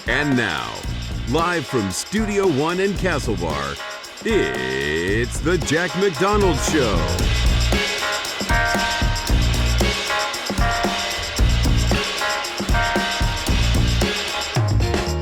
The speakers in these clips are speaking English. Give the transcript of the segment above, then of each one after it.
And now, live from Studio One in Castlebar, it's the Jack McDonald Show.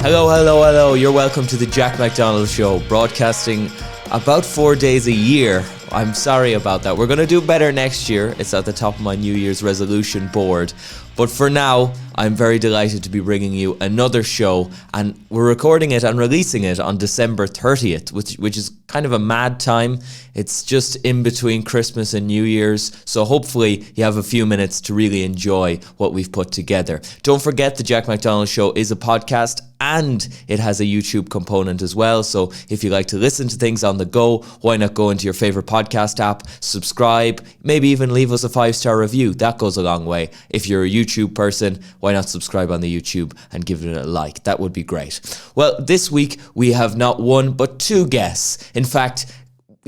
Hello. You're welcome to the Jack McDonald Show, broadcasting about 4 days a year. I'm sorry about that. We're going to do better next year. It's at the top of my New Year's resolution board. But for now, I'm very delighted to be bringing you another show, and we're recording it and releasing it on December 30th, which is kind of a mad time. It's just in between Christmas and New Year's, so hopefully you have a few minutes to really enjoy what we've put together. Don't forget the Jack McDonald Show is a podcast, and it has a YouTube component as well, so if you like to listen to things on the go, why not go into your favorite podcast app, subscribe, maybe even leave us a 5-star review. That goes a long way. If you're a YouTube person, why not subscribe on the YouTube and give it a like? That would be great. Well, this week we have not one but two guests. In fact,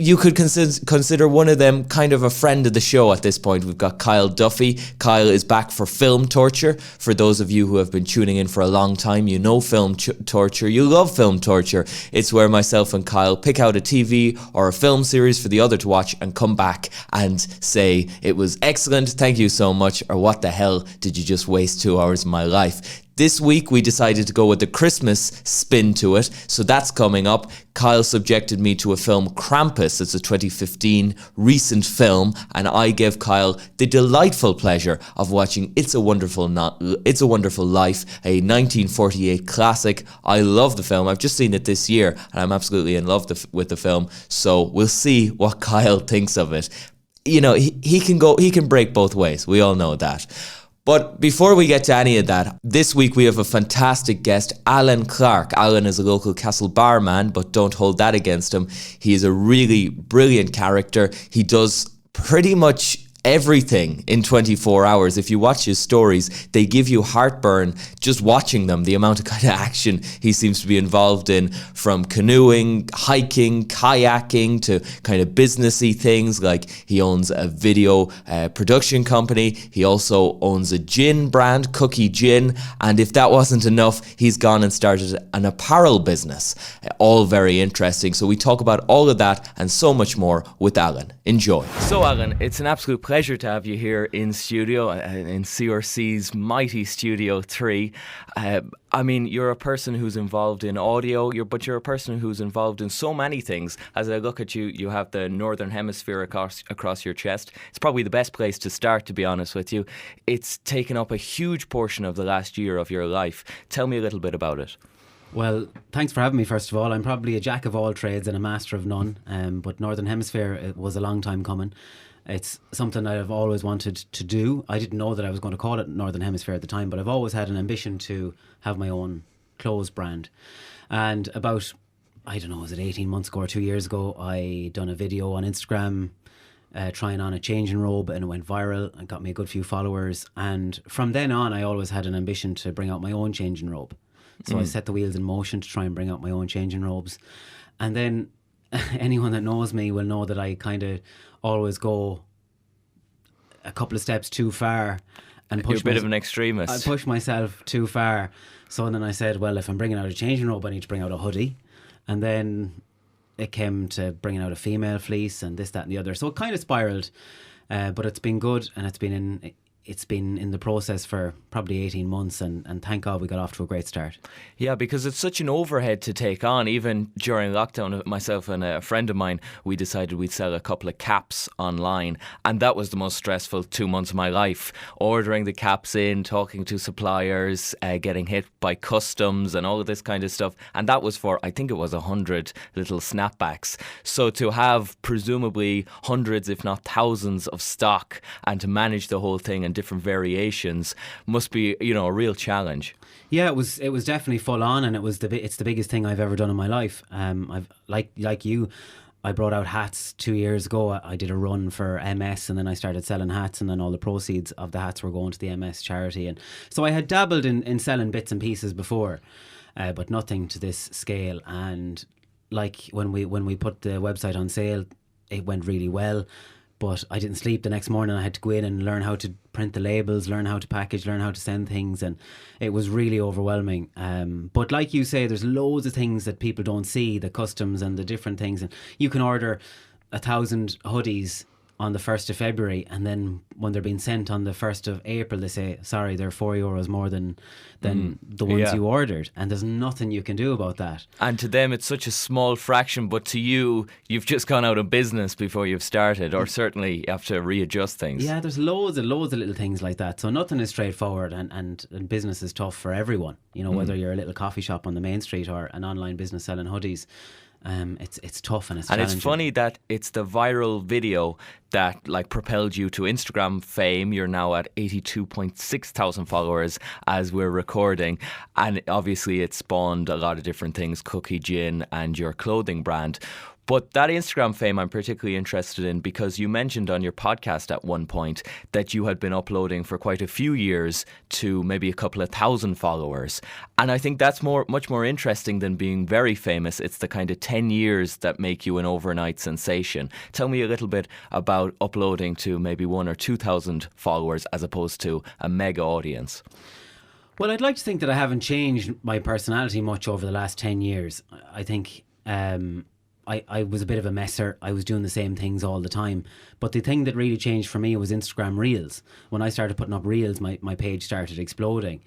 you could consider one of them kind of a friend of the show at this point. We've got Kyle Duffy. Kyle is back for Film Torture. For those of you who have been tuning in for a long time, you know Film Torture. You love Film Torture. It's where myself and Kyle pick out a TV or a film series for the other to watch and come back and say, it was excellent, thank you so much, or what the hell did you just waste 2 hours of my life? This week, we decided to go with the Christmas spin to it, so that's coming up. Kyle subjected me to a film, Krampus. It's a 2015 recent film, and I gave Kyle the delightful pleasure of watching It's a Wonderful Life, a 1948 classic. I love the film. I've just seen it this year, and I'm absolutely in love with the film, so we'll see what Kyle thinks of it. You know, he can break both ways. We all know that. But before we get to any of that, this week we have a fantastic guest, Alan Clarke. Alan is a local Castlebar man, but don't hold that against him. He is a really brilliant character. He does pretty much everything in 24 hours. If you watch his stories, they give you heartburn just watching them, the amount of kind of action he seems to be involved in, from canoeing, hiking, kayaking, to kind of businessy things, like he owns a video production company. He also owns a gin brand, Kookie Gin, and if that wasn't enough, he's gone and started an apparel business. All very interesting. So we talk about all of that and so much more with Alan. Enjoy. So Alan, it's an absolute pleasure to have you here in studio, in CRC's mighty Studio 3. I mean, you're a person who's involved in audio, but you're a person who's involved in so many things. As I look at you, you have the Northern Hemisphere across your chest. It's probably the best place to start, to be honest with you. It's taken up a huge portion of the last year of your life. Tell me a little bit about it. Well, thanks for having me, first of all. I'm probably a jack of all trades and a master of none, but Northern Hemisphere, it was a long time coming. It's something that I've always wanted to do. I didn't know that I was going to call it Northern Hemisphere at the time, but I've always had an ambition to have my own clothes brand. And about, I don't know, was it 18 months ago or 2 years ago, I done a video on Instagram trying on a changing robe, and it went viral and got me a good few followers. And from then on, I always had an ambition to bring out my own changing robe. So I set the wheels in motion to try and bring out my own changing robes. And then anyone that knows me will know that I kind of always go a couple of steps too far and push. You're a bit of an extremist. I push myself too far. So then I said, well, if I'm bringing out a changing robe, I need to bring out a hoodie. And then it came to bringing out a female fleece and this, that and the other. So it kind of spiraled, but it's been good, and it's been in the process for probably 18 months, and thank God we got off to a great start. Yeah, because it's such an overhead to take on. Even during lockdown, myself and a friend of mine, we decided we'd sell a couple of caps online, and that was the most stressful 2 months of my life. Ordering the caps in, talking to suppliers, getting hit by customs and all of this kind of stuff, and that was for, I think it was 100 little snapbacks. So to have presumably hundreds, if not thousands, of stock, and to manage the whole thing and different variations must be, you know, a real challenge. Yeah, it was definitely full on, and it's the biggest thing I've ever done in my life. I've like you, I brought out hats 2 years ago. I did a run for MS, and then I started selling hats, and then all the proceeds of the hats were going to the MS charity. And so I had dabbled in selling bits and pieces before, but nothing to this scale. And like when we put the website on sale, it went really well. But I didn't sleep the next morning. I had to go in and learn how to print the labels, learn how to package, learn how to send things, and it was really overwhelming. But like you say, there's loads of things that people don't see, the customs and the different things. And you can order 1,000 hoodies on the 1st of February, and then when they're being sent on the 1st of April, they say, sorry, they're €4 more than the ones you ordered, and there's nothing you can do about that. And to them it's such a small fraction, but to you, you've just gone out of business before you've started, or certainly you have to readjust things. Yeah, there's loads of little things like that, so nothing is straightforward, and business is tough for everyone, you know, whether you're a little coffee shop on the main street or an online business selling hoodies. It's tough and it's challenging. And it's funny that it's the viral video that like propelled you to Instagram fame. You're now at 82.6 thousand followers as we're recording, and obviously it spawned a lot of different things, Kookie Gin and your clothing brand. But that Instagram fame I'm particularly interested in because you mentioned on your podcast at one point that you had been uploading for quite a few years to maybe a couple of thousand followers. And I think that's much more interesting than being very famous. It's the kind of 10 years that make you an overnight sensation. Tell me a little bit about uploading to maybe 1,000 or 2,000 followers as opposed to a mega audience. Well, I'd like to think that I haven't changed my personality much over the last 10 years. I think I was a bit of a messer. I was doing the same things all the time. But the thing that really changed for me was Instagram Reels. When I started putting up Reels, my page started exploding.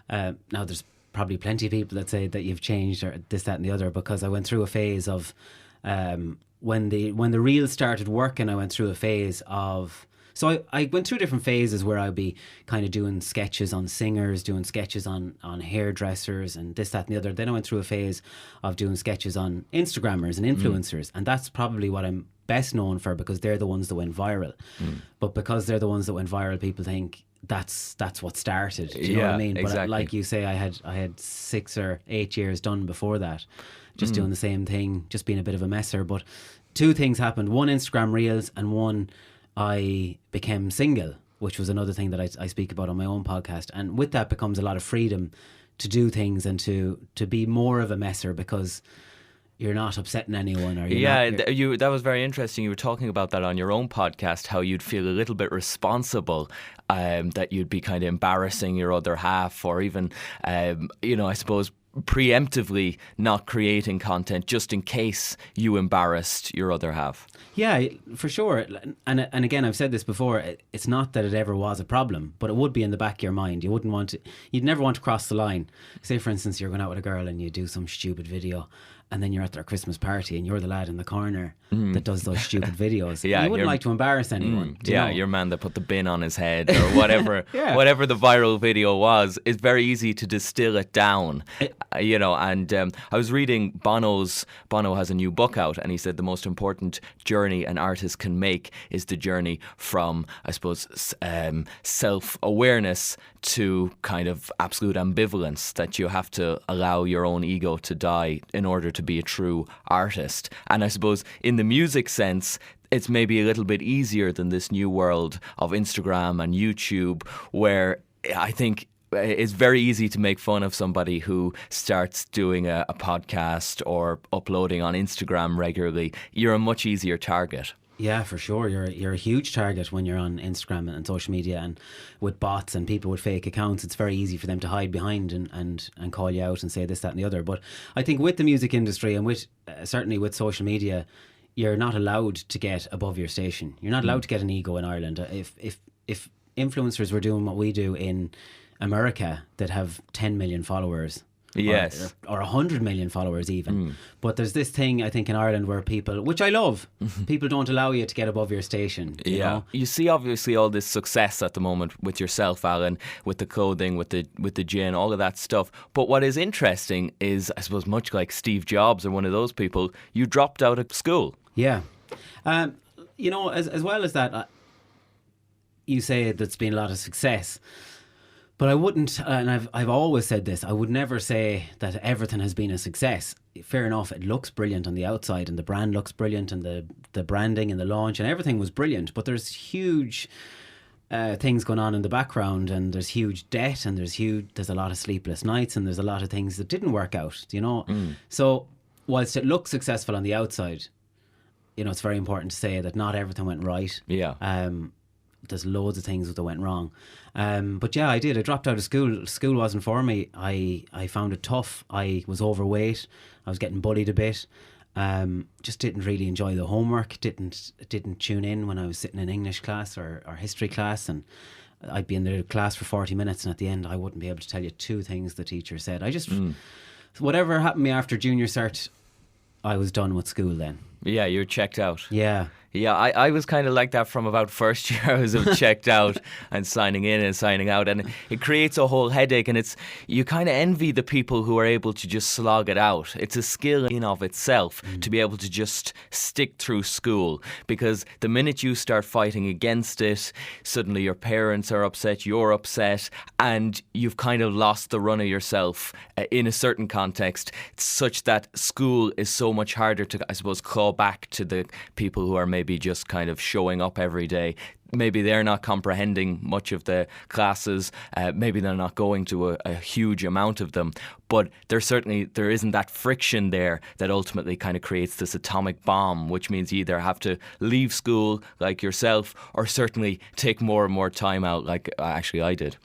Now, there's probably plenty of people that say that you've changed or this, that and the other, because I went through a phase of... when the Reels started working, I went through a phase of... So I went through different phases where I'd be kind of doing sketches on singers, doing sketches on hairdressers and this, that and the other. Then I went through a phase of doing sketches on Instagrammers and influencers. And that's probably what I'm best known for, because they're the ones that went viral. But because they're the ones that went viral, people think that's what started. Do you know what I mean? Exactly. But like you say, I had 6 or 8 years done before that, just doing the same thing, just being a bit of a messer. But 2 things happened. One, Instagram Reels, and one, I became single, which was another thing that I speak about on my own podcast. And with that becomes a lot of freedom to do things and to be more of a messer, because you're not upsetting anyone. Or that was very interesting. You were talking about that on your own podcast, how you'd feel a little bit responsible, that you'd be kind of embarrassing your other half, or even, I suppose, preemptively not creating content just in case you embarrassed your other half. Yeah, for sure. And again, I've said this before, it's not that it ever was a problem, but it would be in the back of your mind. You'd never want to cross the line. Say, for instance, you're going out with a girl and you do some stupid video, and then you're at their Christmas party and you're the lad in the corner that does those stupid videos. You wouldn't like to embarrass anyone. Your man that put the bin on his head or whatever, whatever the viral video was. It's very easy to distill it down, and I was reading Bono has a new book out, and he said the most important journey an artist can make is the journey from, I suppose, self-awareness to kind of absolute ambivalence, that you have to allow your own ego to die in order to be a true artist. And I suppose in the music sense, it's maybe a little bit easier than this new world of Instagram and YouTube, where I think it's very easy to make fun of somebody who starts doing a podcast or uploading on Instagram regularly. You're a much easier target. Yeah, for sure. You're a huge target when you're on Instagram and social media, and with bots and people with fake accounts. It's very easy for them to hide behind and call you out and say this, that and the other. But I think with the music industry and with certainly with social media, you're not allowed to get above your station. You're not allowed to get an ego in Ireland. If influencers were doing what we do in America, that have 10 million followers, yes, or 100 million followers even. But there's this thing, I think, in Ireland where people, which I love, people don't allow you to get above your station. You know? You see obviously all this success at the moment with yourself, Alan, with the clothing, with the gin, all of that stuff. But what is interesting is, I suppose, much like Steve Jobs or one of those people, you dropped out of school. Yeah. As well as that, you say there's been a lot of success. But I wouldn't, and I've always said this, I would never say that everything has been a success. Fair enough, it looks brilliant on the outside, and the brand looks brilliant, and the branding and the launch and everything was brilliant. But there's huge things going on in the background, and there's huge debt, and there's a lot of sleepless nights, and there's a lot of things that didn't work out, So whilst it looks successful on the outside, it's very important to say that not everything went right. Yeah. There's loads of things that went wrong. But yeah, I did. I dropped out of school. School wasn't for me. I found it tough. I was overweight. I was getting bullied a bit. Just didn't really enjoy the homework. Didn't tune in when I was sitting in English class or history class, and I'd be in the class for 40 minutes, and at the end I wouldn't be able to tell you 2 things the teacher said. I just whatever happened to me after junior cert, I was done with school then. Yeah, you're checked out. Yeah. Yeah, I was kind of like that from about first year. I was checked out and signing in and signing out, and it creates a whole headache, and you kind of envy the people who are able to just slog it out. It's a skill in of itself to be able to just stick through school, because the minute you start fighting against it, suddenly your parents are upset, you're upset, and you've kind of lost the run of yourself in a certain context, such that school is so much harder to, I suppose, claw back to the people who are maybe just kind of showing up every day. Maybe they're not comprehending much of the classes. Maybe they're not going to a huge amount of them. But there isn't that friction there that ultimately kind of creates this atomic bomb, which means you either have to leave school like yourself, or certainly take more and more time out like actually I did.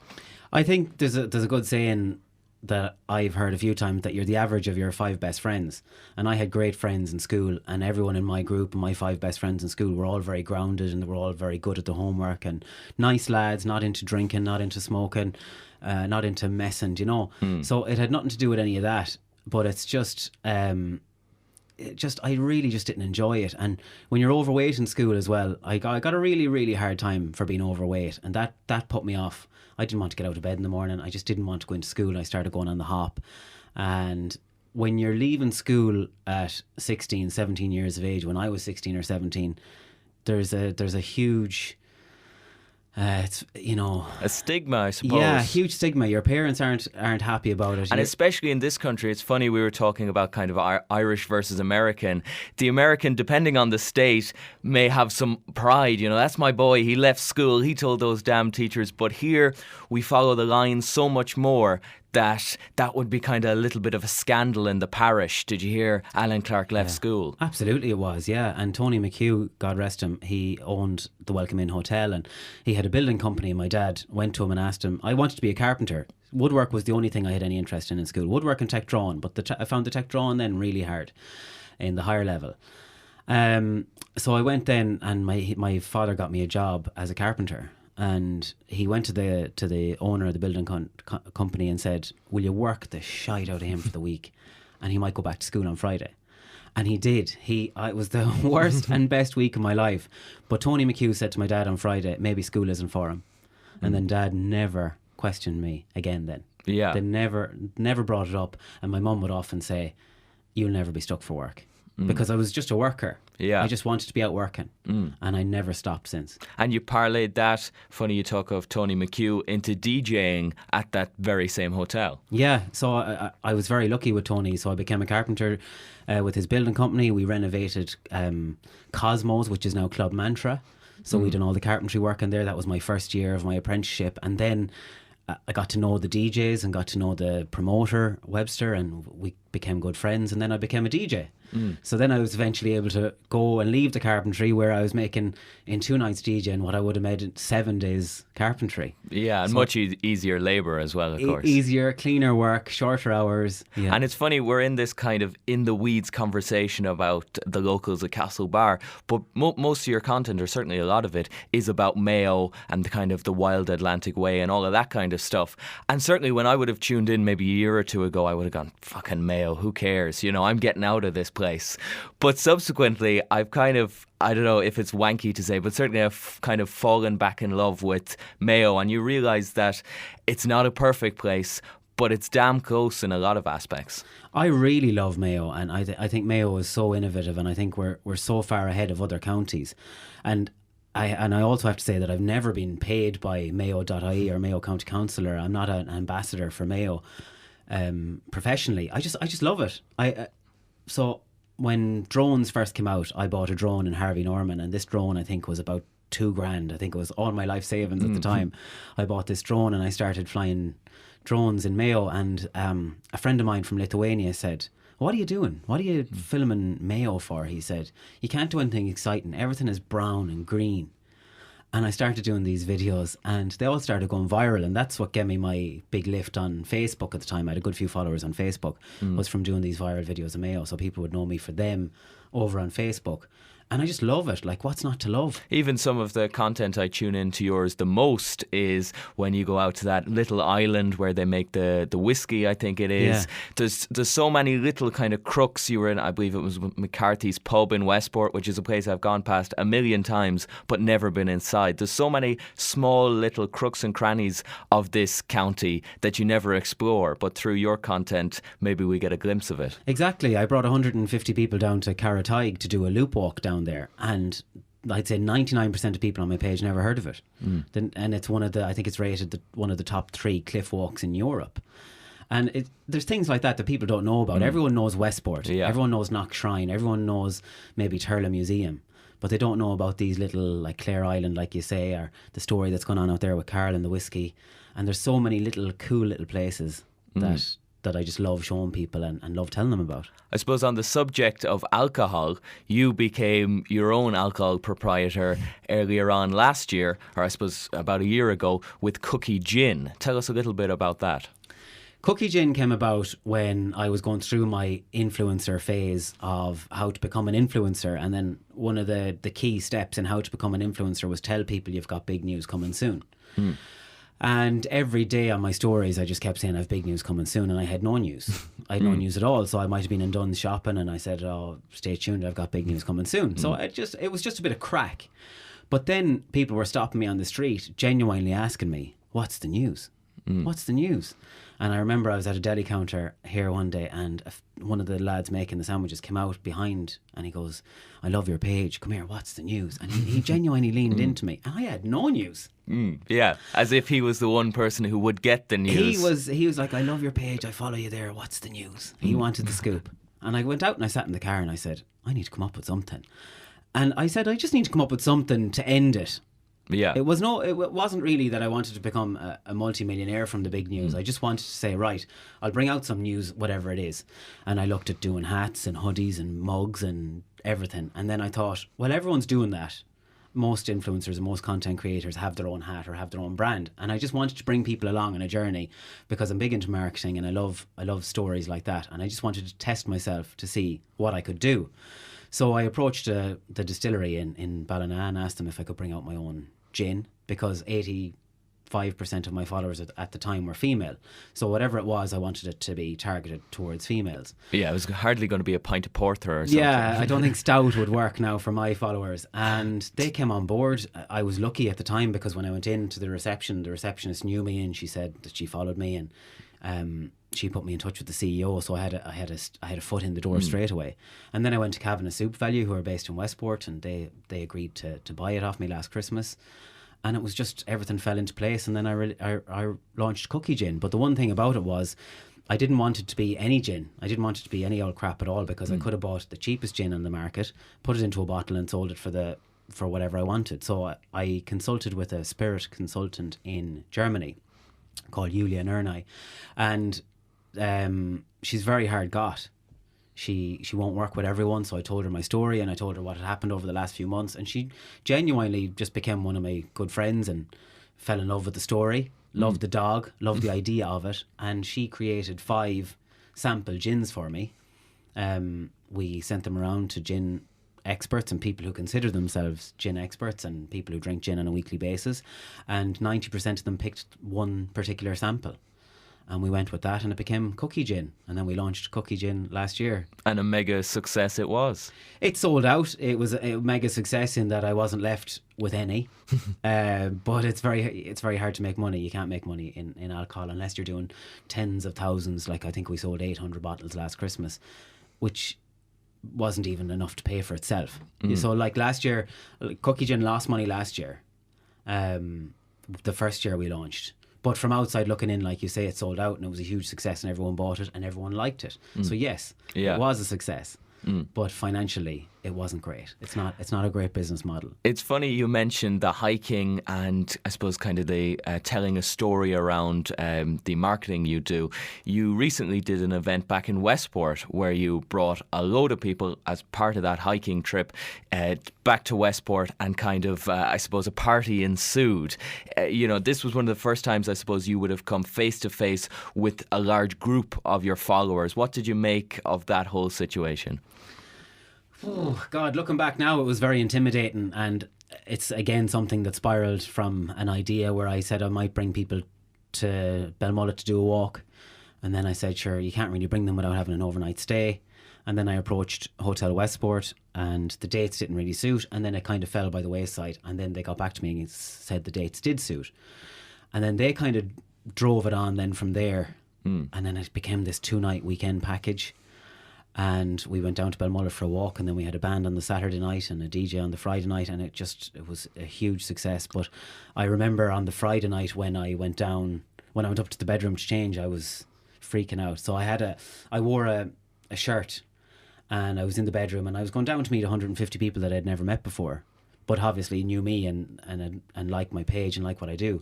I think there's a good saying that I've heard a few times, that you're the average of your 5 best friends. And I had great friends in school, and everyone in my group and my 5 best friends in school were all very grounded, and they were all very good at the homework, and nice lads, not into drinking, not into smoking, not into messing, So it had nothing to do with any of that. But it's I really just didn't enjoy it. And when you're overweight in school as well, I got a really, really hard time for being overweight, and that put me off. I didn't want to get out of bed in the morning. I just didn't want to go into school. I started going on the hop. And when you're leaving school at 16, 17 years of age, when I was 16 or 17, there's a huge... it's a stigma, I suppose. Yeah, huge stigma. Your parents aren't happy about it, and especially in this country. It's funny, we were talking about kind of Irish versus American. The American, depending on the state, may have some pride. That's my boy. He left school. He told those damn teachers. But here we follow the line so much more that would be kind of a little bit of a scandal in the parish. Did you hear Alan Clarke left school? Absolutely it was, yeah. And Tony McHugh, God rest him, he owned the Welcome Inn Hotel, and he had a building company, and my dad went to him and asked him, I wanted to be a carpenter. Woodwork was the only thing I had any interest in school. Woodwork and tech drawing, but I found the tech drawing then really hard in the higher level. So I went then, and my father got me a job as a carpenter. And he went to the owner of the building company and said, will you work the shite out of him for the week, and he might go back to school on Friday. And he did. It was the worst and best week of my life. But Tony McHugh said to my dad on Friday, maybe school isn't for him. And then Dad never questioned me again then. Yeah. They never brought it up. And my mum would often say, you'll never be stuck for work. Because I was just a worker. Yeah. I just wanted to be out working. And I never stopped since. And you parlayed that, funny you talk of Tony McHugh, into DJing at that very same hotel. Yeah, so I was very lucky with Tony. So I became a carpenter with his building company. We renovated Cosmos, which is now Club Mantra. So we done all the carpentry work in there. That was my first year of my apprenticeship. And then I got to know the DJs and got to know the promoter, Webster, and we became good friends. And then I became a DJ. So then I was eventually able to go and leave the carpentry, where I was making in 2 nights DJing what I would have made in 7 days carpentry. Yeah, and so much easier labour as well, of course. Easier, cleaner work, shorter hours. Yeah. And it's funny, we're in this kind of in the weeds conversation about the locals at Castlebar, but most of your content, or certainly a lot of it, is about Mayo and the kind of the wild Atlantic way and all of that kind of stuff. And certainly when I would have tuned in maybe a year or 2 ago, I would have gone, fucking Mayo, who cares? I'm getting out of this place. But subsequently, I've kind of, I don't know if it's wanky to say, but certainly I've kind of fallen back in love with Mayo, and you realise that it's not a perfect place, but it's damn close in a lot of aspects. I really love Mayo, and I think Mayo is so innovative, and I think we're so far ahead of other counties. And I also have to say that I've never been paid by Mayo.ie or Mayo County Council, or I'm not an ambassador for Mayo professionally. I just love it. So when drones first came out, I bought a drone in Harvey Norman, and this drone I think was about $2,000. I think it was all my life savings at the time. I bought this drone and I started flying drones in Mayo, and a friend of mine from Lithuania said, "What are you doing? What are you filming Mayo for?" He said, "You can't do anything exciting. Everything is brown and green." And I started doing these videos, and they all started going viral, and that's what gave me my big lift on Facebook at the time. I had a good few followers on Facebook, was from doing these viral videos of Mayo, so people would know me for them over on Facebook. And I just love it. Like, what's not to love? Even some of the content I tune into yours the most is when you go out to that little island where they make the whiskey, I think it is. Yeah. There's so many little kind of crooks. You were in, I believe it was McCarthy's pub in Westport, which is a place I've gone past a million times but never been inside. There's so many small little crooks and crannies of this county that you never explore, but through your content maybe we get a glimpse of it. Exactly. I brought 150 people down to Carrataig to do a loop walk down there, and I'd say 99% of people on my page never heard of it. And it's one of the, I think it's rated one of the top 3 cliff walks in Europe. And there's things like that people don't know about. Everyone knows Westport, everyone knows Knock Shrine, everyone knows maybe Turla Museum, but they don't know about these little, like Clare Island, like you say, or the story that's going on out there with Carl and the whiskey. And there's so many little cool little places that I just love showing people and love telling them about. I suppose on the subject of alcohol, you became your own alcohol proprietor earlier on last year, or I suppose about a year ago, with Kookie Gin. Tell us a little bit about that. Kookie Gin came about when I was going through my influencer phase of how to become an influencer, and then one of the key steps in how to become an influencer was tell people you've got big news coming soon. And every day on my stories, I just kept saying I have big news coming soon, and I had no news. I had no news at all. So I might have been in Dunn's shopping, and I said, "Oh, stay tuned, I've got big news coming soon." So it was just a bit of crack. But then people were stopping me on the street, genuinely asking me, "What's the news? What's the news?" And I remember I was at a deli counter here one day, and one of the lads making the sandwiches came out behind, and he goes, "I love your page. Come here, what's the news?" And he genuinely leaned into me, and I had no news. Yeah, as if he was the one person who would get the news. He was like, "I love your page. I follow you there. What's the news?" He wanted the scoop. And I went out and I sat in the car and I said, "I need to come up with something." And I said, "I just need to come up with something to end it." Yeah. It wasn't really that I wanted to become a multi-millionaire from the big news. I just wanted to say, right, I'll bring out some news, whatever it is. And I looked at doing hats and hoodies and mugs and everything. And then I thought, well, everyone's doing that. Most influencers and most content creators have their own hat or have their own brand. And I just wanted to bring people along on a journey because I'm big into marketing and I love stories like that. And I just wanted to test myself to see what I could do. So I approached the distillery in Ballina and asked them if I could bring out my own gin, because 85% of my followers at the time were female. So whatever it was, I wanted it to be targeted towards females. Yeah, it was hardly going to be a pint of porter or something. Yeah, I don't think stout would work now for my followers. And they came on board. I was lucky at the time because when I went into the receptionist knew me and she said that she followed me, and she put me in touch with the CEO, so I had a foot in the door straight away. And then I went to Cavanagh Soup Value, who are based in Westport, and they agreed to buy it off me last Christmas. And it was just, everything fell into place, and then I launched Kookie Gin. But the one thing about it was, I didn't want it to be any gin. I didn't want it to be any old crap at all, because I could have bought the cheapest gin on the market, put it into a bottle and sold it for whatever I wanted. So I consulted with a spirit consultant in Germany called Julia Nernay, and she's very hard got. She won't work with everyone, so I told her my story and I told her what had happened over the last few months, and she genuinely just became one of my good friends and fell in love with the story, loved the dog, loved the idea of it, and she created 5 sample gins for me. We sent them around to gin experts and people who consider themselves gin experts and people who drink gin on a weekly basis, and 90% of them picked one particular sample. And we went with that and it became Kookie Gin. And then we launched Kookie Gin last year. And a mega success it was. It sold out. It was a mega success in that I wasn't left with any. But it's very hard to make money. You can't make money in alcohol unless you're doing tens of thousands. Like I think we sold 800 bottles last Christmas, which wasn't even enough to pay for itself. So like last year, Kookie Gin lost money last year. The first year we launched. But from outside looking in, like you say, it sold out and it was a huge success and everyone bought it and everyone liked it. So yes, it was a success. But financially, it wasn't great. It's not a great business model. It's funny you mentioned the hiking and I suppose kind of the telling a story around the marketing you do. You recently did an event back in Westport where you brought a load of people as part of that hiking trip back to Westport, and kind of, I suppose, a party ensued. This was one of the first times I suppose you would have come face to face with a large group of your followers. What did you make of that whole situation? Oh, God, looking back now, it was very intimidating, and it's again something that spiralled from an idea where I said I might bring people to Belmullet to do a walk, and then I said, sure, you can't really bring them without having an overnight stay, and then I approached Hotel Westport, and the dates didn't really suit, and then it kind of fell by the wayside, and then they got back to me and said the dates did suit, and then they kind of drove it on then from there, and then it became this 2-night weekend package. And we went down to Belmullet for a walk, and then we had a band on the Saturday night and a DJ on the Friday night, and it was a huge success. But I remember on the Friday night when I went up to the bedroom to change, I was freaking out. So I wore a shirt, and I was in the bedroom, and I was going down to meet 150 people that I'd never met before, but obviously knew me and liked my page and liked what I do.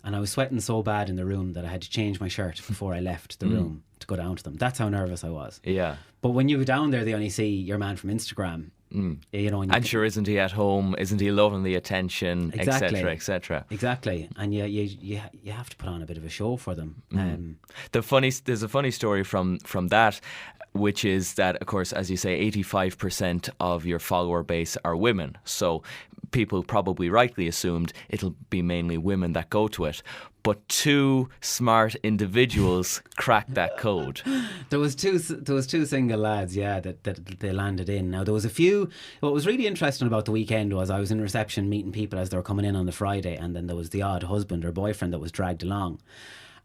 And I was sweating so bad in the room that I had to change my shirt before I left the room to go down to them. That's how nervous I was. Yeah. But when you go down there, they only see your man from Instagram. And sure, isn't he at home? Isn't he loving the attention, etc., etc.? Exactly. And you have to put on a bit of a show for them. There's a funny story from that, which is that, of course, as you say, 85% of your follower base are women. So people probably rightly assumed it'll be mainly women that go to it. But 2 smart individuals cracked that code. There was two single lads, that they landed in. Now there was a few. What was really interesting about the weekend was I was in reception meeting people as they were coming in on the Friday, and then there was the odd husband or boyfriend that was dragged along,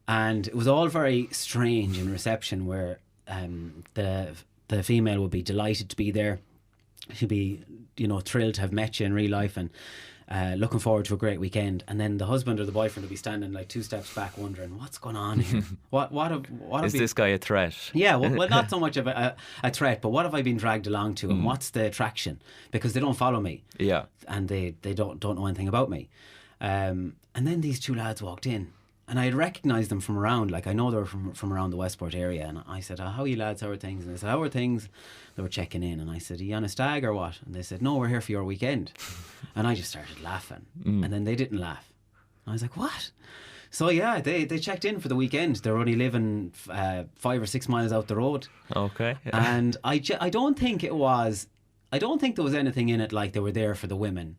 and it was all very strange in reception where the female would be delighted to be there. She'd be thrilled to have met you in real life and looking forward to a great weekend, and then the husband or the boyfriend would be standing like 2 steps back wondering what's going on here. What is this guy a threat? Yeah, well not so much of a threat, but what have I been dragged along to, and what's the attraction, because they don't follow me, and they don't know anything about me, and then these 2 lads walked in, and I had recognised them from around, like I know they were from around the Westport area, and I said, how are you lads, how are things? And they said, how are things? They were checking in, and I said, are you on a stag or what? And they said, no, we're here for your weekend. And I just started laughing, and then they didn't laugh. I was like, what? So yeah, they checked in for the weekend. They're only living 5 or 6 miles out the road. Okay. And I don't think there was anything in it like they were there for the women.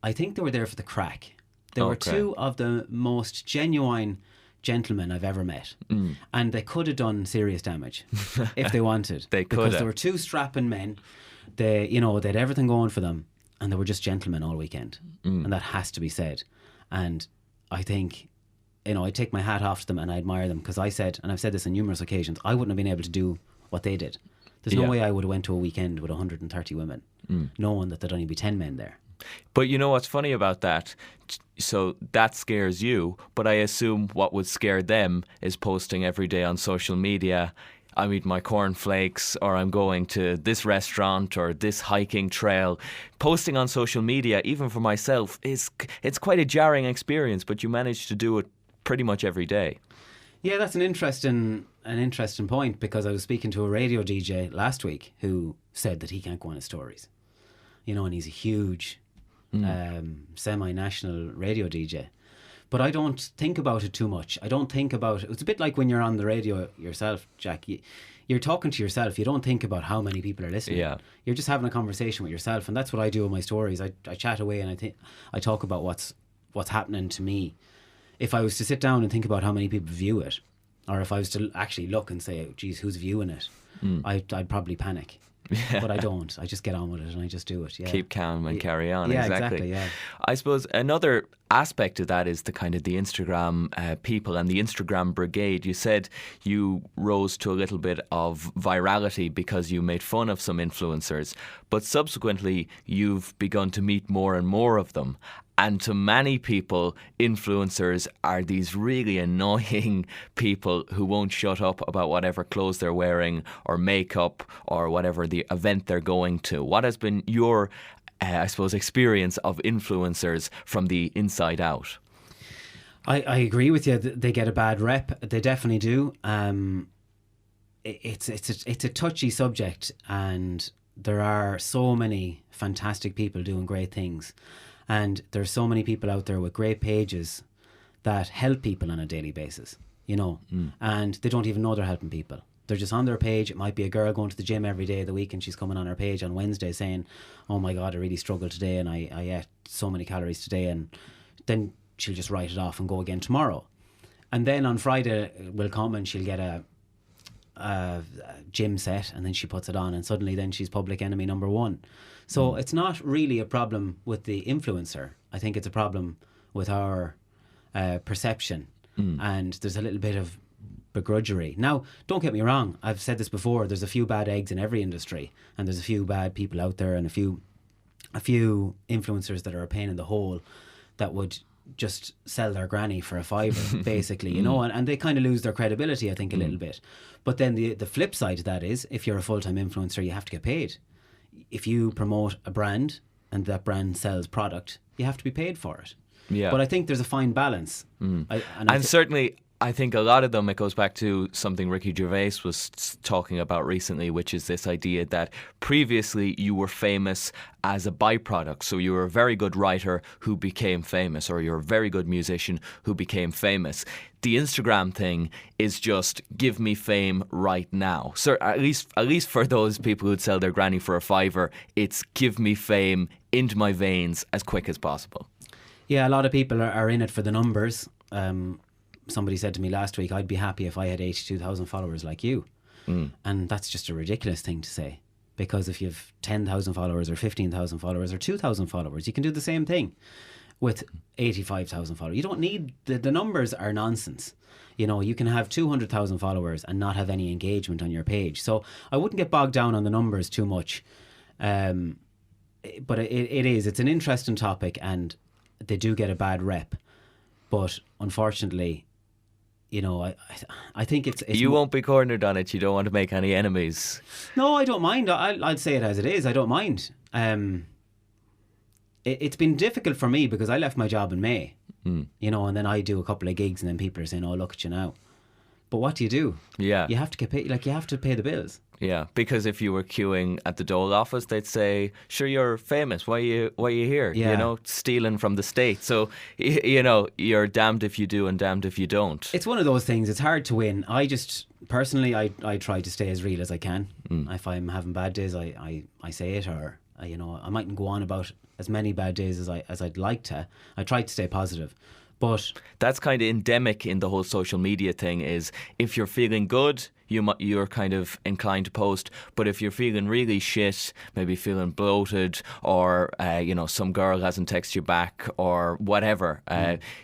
I think they were there for the crack. They were 2 of the most genuine gentlemen I've ever met, and they could have done serious damage if they wanted. Because they were 2 strapping men. They had everything going for them, and they were just gentlemen all weekend, and that has to be said. And I think, I take my hat off to them and I admire them, because I said, and I've said this on numerous occasions, I wouldn't have been able to do what they did. There's no way I would have went to a weekend with 130 women, knowing that there'd only be 10 men there. But you know what's funny about that? So that scares you, but I assume what would scare them is posting every day on social media, I'm eating my cornflakes, or I'm going to this restaurant or this hiking trail. Posting on social media, even for myself, it's quite a jarring experience, but you manage to do it pretty much every day. Yeah, that's an interesting point, because I was speaking to a radio DJ last week who said that he can't go on his stories. And he's a huge semi-national radio DJ. But I don't think about it too much. I don't think about it. It's a bit like when you're on the radio yourself, Jack. You're talking to yourself. You don't think about how many people are listening. Yeah. You're just having a conversation with yourself, and that's what I do with my stories. I chat away, and I talk about what's happening to me. If I was to sit down and think about how many people view it, or if I was to actually look and say, oh, geez, who's viewing it? I'd probably panic. Yeah. But I don't. I just get on with it and I just do it. Yeah. Keep calm and carry on. Yeah, exactly. Yeah. I suppose another aspect of that is the kind of the Instagram people and the Instagram brigade. You said you rose to a little bit of virality because you made fun of some influencers, but subsequently you've begun to meet more and more of them. And to many people, influencers are these really annoying people who won't shut up about whatever clothes they're wearing or makeup or whatever the event they're going to. What has been your, I suppose, experience of influencers from the inside out? I agree with you. They get a bad rep. They definitely do. It's a touchy subject, and there are so many fantastic people doing great things. And there's so many people out there with great pages that help people on a daily basis, you know, and they don't even know they're helping people. They're just on their page. It might be a girl going to the gym every day of the week, and she's coming on her page on Wednesday saying, oh my God, I really struggled today, and I ate so many calories today. And then she'll just write it off and go again tomorrow. And then on Friday will come and she'll get a gym set, and then she puts it on, and suddenly then she's public enemy number one. So it's not really a problem with the influencer. I think it's a problem with our perception, and there's a little bit of begrudgery. Now, don't get me wrong, I've said this before, there's a few bad eggs in every industry, and there's a few bad people out there, and a few influencers that are a pain in the hole that would just sell their granny for a fiver, basically, you know, and they kind of lose their credibility, I think, a little bit. But then the flip side to that is, if you're a full-time influencer, you have to get paid. If you promote a brand and that brand sells product, you have to be paid for it. Yeah. But I think there's a fine balance. Certainly, I think a lot of them, it goes back to something Ricky Gervais was talking about recently, which is this idea that previously you were famous as a byproduct. So you were a very good writer who became famous, or you're a very good musician who became famous. The Instagram thing is just give me fame right now. So at least for those people who'd sell their granny for a fiver, it's give me fame into my veins as quick as possible. Yeah, a lot of people are in it for the numbers. Somebody said to me last week, I'd be happy if I had 82,000 followers like you. And that's just a ridiculous thing to say. Because if you have 10,000 followers or 15,000 followers or 2,000 followers, you can do the same thing with 85,000 followers. You don't need, the numbers are nonsense. You know, you can have 200,000 followers and not have any engagement on your page. So I wouldn't get bogged down on the numbers too much. But it's an interesting topic, and they do get a bad rep. But unfortunately, you know, I think it's you won't be cornered on it. You don't want to make any enemies. No, I don't mind. I'll say it as it is. I don't mind. It's been difficult for me because I left my job in May, you know, and then I do a couple of gigs, and then people are saying, oh, look at you now. But what do you do? Yeah. You have to get paid. Like, you have to pay the bills. Yeah, because if you were queuing at the Dole office, they'd say, sure, you're famous. Why are you here? Yeah. You know, stealing from the state. So, you know, you're damned if you do and damned if you don't. It's one of those things. It's hard to win. I just, personally, I try to stay as real as I can. If I'm having bad days, I say it, or, you know, I mightn't go on about as many bad days as I'd like to. I try to stay positive. But that's kind of endemic in the whole social media thing, is if you're feeling good, you're kind of inclined to post. But if you're feeling really shit, maybe feeling bloated, or you know, some girl hasn't texted you back or whatever,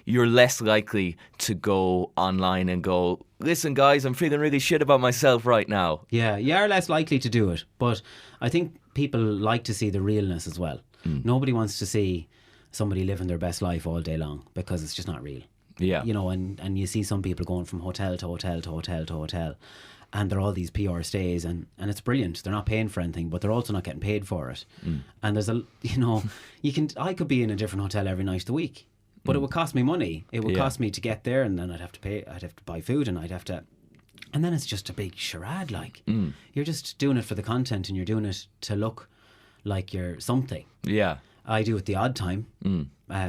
you're less likely to go online and go, listen guys, I'm feeling really shit about myself right now. Yeah, you are less likely to do it. But I think people like to see the realness as well. Nobody wants to see somebody living their best life all day long, because it's just not real. Yeah. You know, and you see some people going from hotel to hotel to hotel to hotel, and they're all these PR stays, and it's brilliant. They're not paying for anything, but they're also not getting paid for it. And there's I could be in a different hotel every night of the week, but it would cost me money. It would cost me to get there, and then I'd have to buy food, and and then it's just a big charade. Like, you're just doing it for the content, and you're doing it to look like you're something. Yeah. I do it the odd time,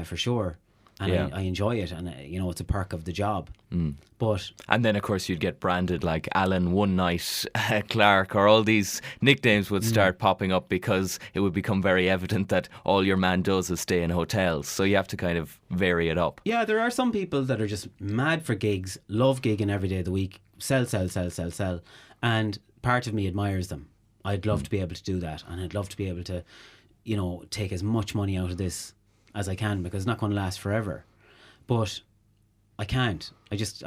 for sure, and I enjoy it, and you know, it's a perk of the job. And then of course you'd get branded like Alan One Night, Clarke, or all these nicknames would start popping up, because it would become very evident that all your man does is stay in hotels. So you have to kind of vary it up. Yeah, there are some people that are just mad for gigs, love gigging every day of the week, sell, and part of me admires them. I'd love to be able to do that, and I'd love to be able to, you know, take as much money out of this as I can, because it's not going to last forever. But I can't. I just,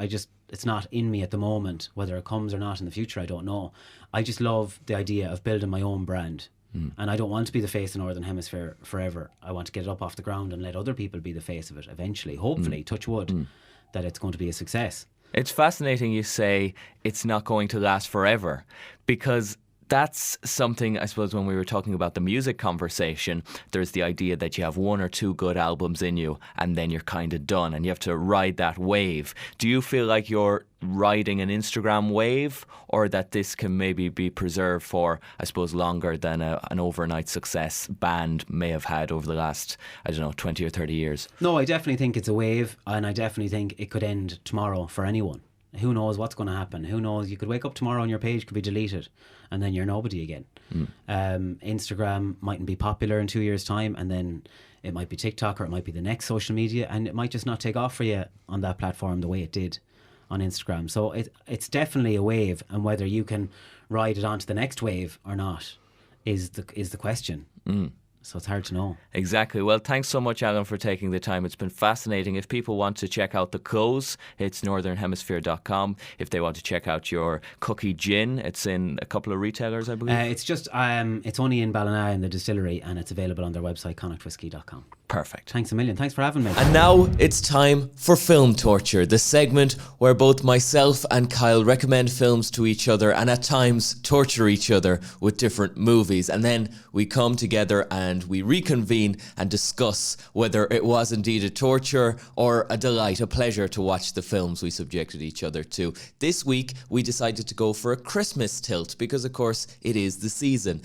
it's not in me at the moment. Whether it comes or not in the future, I don't know. I just love the idea of building my own brand. And I don't want to be the face of Northern Hemisphere forever. I want to get it up off the ground and let other people be the face of it eventually. Hopefully, touch wood, that it's going to be a success. It's fascinating you say it's not going to last forever, because that's something, I suppose, when we were talking about the music conversation, there's the idea that you have one or two good albums in you and then you're kind of done and you have to ride that wave. Do you feel like you're riding an Instagram wave, or that this can maybe be preserved for, I suppose, longer than an overnight success band may have had over the last, 20 or 30 years? No, I definitely think it's a wave, and I definitely think it could end tomorrow for anyone. Who knows what's going to happen? Who knows? You could wake up tomorrow and your page could be deleted and then you're nobody again. Instagram mightn't be popular in 2 years' time, and then it might be TikTok, or it might be the next social media, and it might just not take off for you on that platform the way it did on Instagram. So it's definitely a wave, and whether you can ride it onto the next wave or not is the question. So it's hard to know. Exactly. Well, thanks so much, Alan, for taking the time. It's been fascinating. If people want to check out the clothes, it's northernhemisphere.com. If they want to check out your Kookie Gin, it's in a couple of retailers, I believe. It's just it's only in Ballina in the distillery, and it's available on their website, connachtwhiskey.com. Perfect. Thanks a million. Thanks for having me. And now it's time for Film Torture, the segment where both myself and Kyle recommend films to each other and at times torture each other with different movies. And then we come together and we reconvene and discuss whether it was indeed a torture or a delight, a pleasure to watch the films we subjected each other to. This week we decided to go for a Christmas tilt because, of course, it is the season.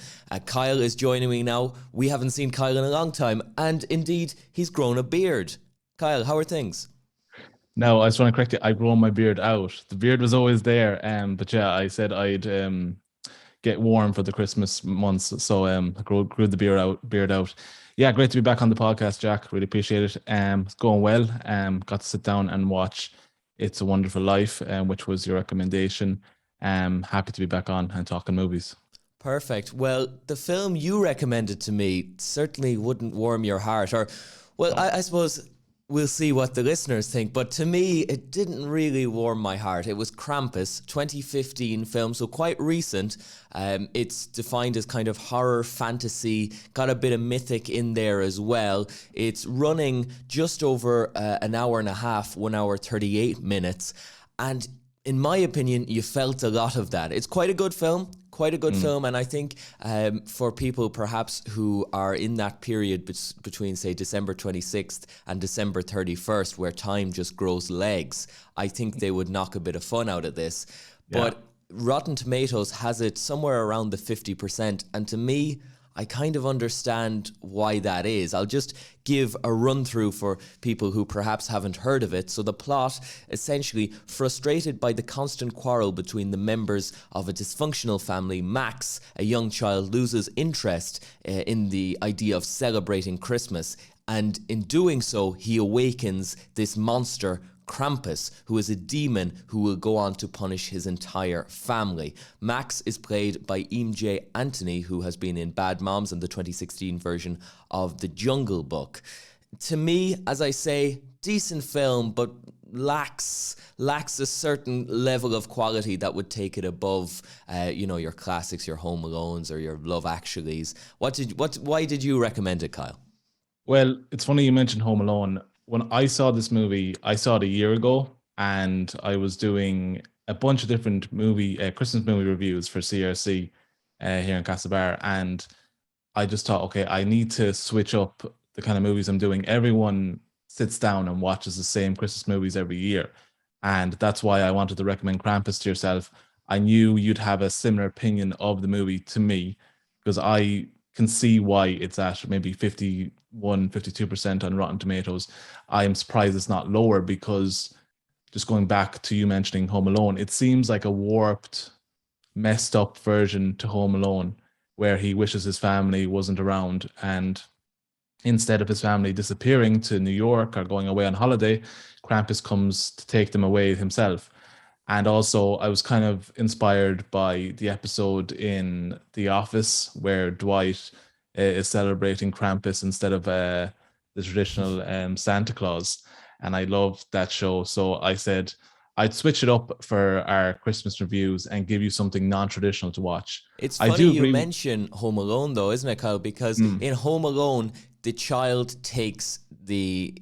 Kyle is joining me now. We haven't seen Kyle in a long time, and indeed he's grown a beard. Kyle, how are things? No, I just want to correct you. I've grown my beard out. The beard was always there, but yeah, I said I'd get warm for the Christmas months, so I grew the beard out. Yeah, great to be back on the podcast, Jack. Really appreciate it. It's going well. Got to sit down and watch It's a Wonderful Life, which was your recommendation. Happy to be back on and talking movies. Perfect. Well, the film you recommended to me certainly wouldn't warm your heart, or, well, I suppose we'll see what the listeners think, but to me, it didn't really warm my heart. It was Krampus, 2015 film, so quite recent. It's defined as kind of horror fantasy, got a bit of mythic in there as well. It's running just over an hour and a half, 1 hour 38 minutes, and in my opinion, you felt a lot of that. It's quite a good film. And I think for people perhaps who are in that period between, say, December 26th and December 31st, where time just grows legs, I think they would knock a bit of fun out of this. Yeah. But Rotten Tomatoes has it somewhere around the 50%, and to me, I kind of understand why that is. I'll just give a run through for people who perhaps haven't heard of it. So the plot, essentially, frustrated by the constant quarrel between the members of a dysfunctional family, Max, a young child, loses interest in the idea of celebrating Christmas. And in doing so, he awakens this monster, Krampus, who is a demon who will go on to punish his entire family. Max is played by J. Anthony, who has been in Bad Moms and the 2016 version of The Jungle Book. To me, as I say, decent film, but lacks a certain level of quality that would take it above, your classics, your Home Alones or your Love Actuallys. Why did you recommend it, Kyle? Well, it's funny you mentioned Home Alone. When I saw this movie, I saw it a year ago, and I was doing a bunch of different Christmas movie reviews for CRC here in Castlebar, and I just thought, okay, I need to switch up the kind of movies I'm doing. Everyone sits down and watches the same Christmas movies every year, and that's why I wanted to recommend Krampus to yourself. I knew you'd have a similar opinion of the movie to me, because I can see why it's at maybe 52% on Rotten Tomatoes. I am surprised it's not lower, because just going back to you mentioning Home Alone, it seems like a warped, messed up version to Home Alone, where he wishes his family wasn't around, and instead of his family disappearing to New York or going away on holiday, Krampus comes to take them away himself. And also, I was kind of inspired by the episode in The Office where Dwight is celebrating Krampus instead of the traditional Santa Claus. And I loved that show. So I said, I'd switch it up for our Christmas reviews and give you something non-traditional to watch. It's I funny do you agree. mention Home Alone, though, isn't it, Kyle? Because in Home Alone, the child takes the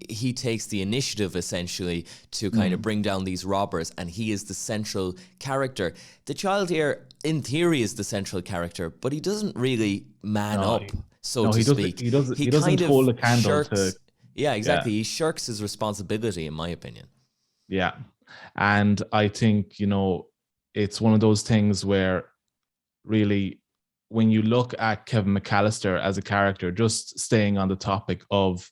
initiative essentially to kind of bring down these robbers, and he is the central character. The child here, in theory, is the central character, but he doesn't really man No, up, so no, to he doesn't. speak. He doesn't. He He doesn't kind of hold a candle to. shirks. Yeah, Yeah, exactly. He shirks his responsibility, in my opinion. yeah, and I think it's one of those things where really, when you look at Kevin McAllister as a character, just staying on the topic of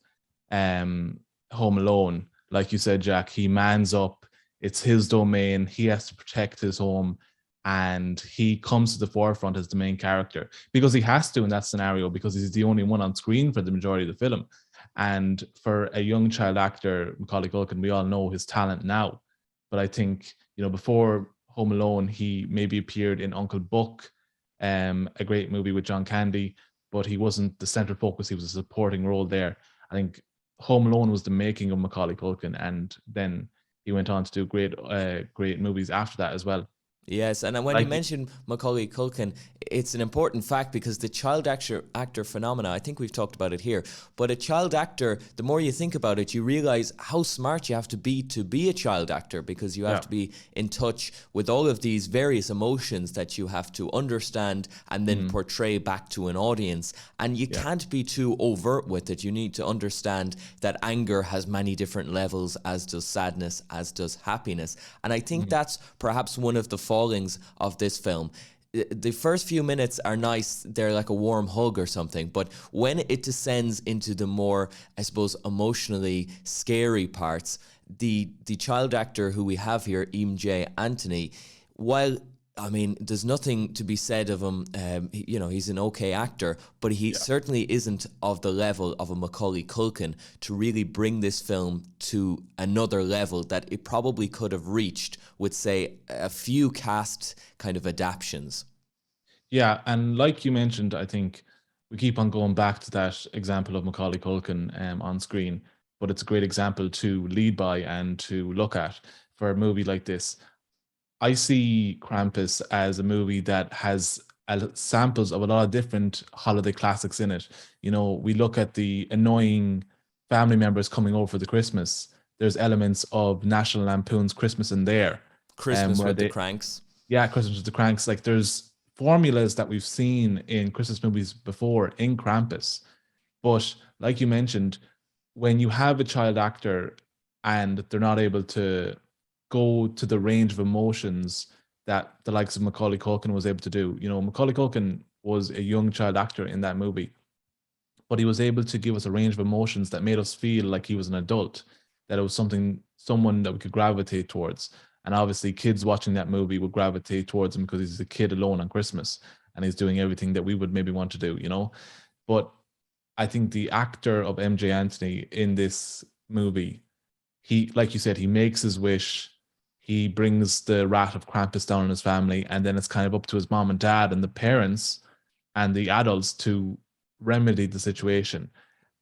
Home Alone, like you said, Jack, he mans up. It's his domain. He has to protect his home, and he comes to the forefront as the main character because he has to in that scenario, because he's the only one on screen for the majority of the film. And for a young child actor, Macaulay Culkin, we all know his talent now. But I think, before Home Alone, he maybe appeared in Uncle Buck, a great movie with John Candy, but he wasn't the central focus. He was a supporting role there. I think Home Alone was the making of Macaulay Culkin, and then he went on to do great movies after that as well. Yes, and when you mentioned Macaulay Culkin, it's an important fact because the child actor phenomena, I think we've talked about it here, but a child actor, the more you think about it, you realize how smart you have to be a child actor, because you have to be in touch with all of these various emotions that you have to understand and then portray back to an audience. And you can't be too overt with it. You need to understand that anger has many different levels, as does sadness, as does happiness. And I think that's perhaps one of the fallings of this film. The first few minutes are nice, they're like a warm hug or something, but when it descends into the more, I suppose, emotionally scary parts, the child actor who we have here, J. Anthony, while there's nothing to be said of him. He's an okay actor, but he certainly isn't of the level of a Macaulay Culkin to really bring this film to another level that it probably could have reached with, say, a few cast kind of adaptions. Yeah, and like you mentioned, I think we keep on going back to that example of Macaulay Culkin on screen, but it's a great example to lead by and to look at for a movie like this. I see Krampus as a movie that has samples of a lot of different holiday classics in it. We look at the annoying family members coming over for the Christmas. There's elements of National Lampoon's Christmas in there. Christmas with the Cranks. Yeah, Christmas with the Cranks. Like, there's formulas that we've seen in Christmas movies before in Krampus. But like you mentioned, when you have a child actor and they're not able to go to the range of emotions that the likes of Macaulay Culkin was able to do. Macaulay Culkin was a young child actor in that movie, but he was able to give us a range of emotions that made us feel like he was an adult, that it was someone that we could gravitate towards. And obviously kids watching that movie would gravitate towards him because he's a kid alone on Christmas and he's doing everything that we would maybe want to do, But I think the actor of MJ Anthony in this movie, he, like you said, he makes his wish. He brings the wrath of Krampus down on his family, and then it's kind of up to his mom and dad and the parents and the adults to remedy the situation.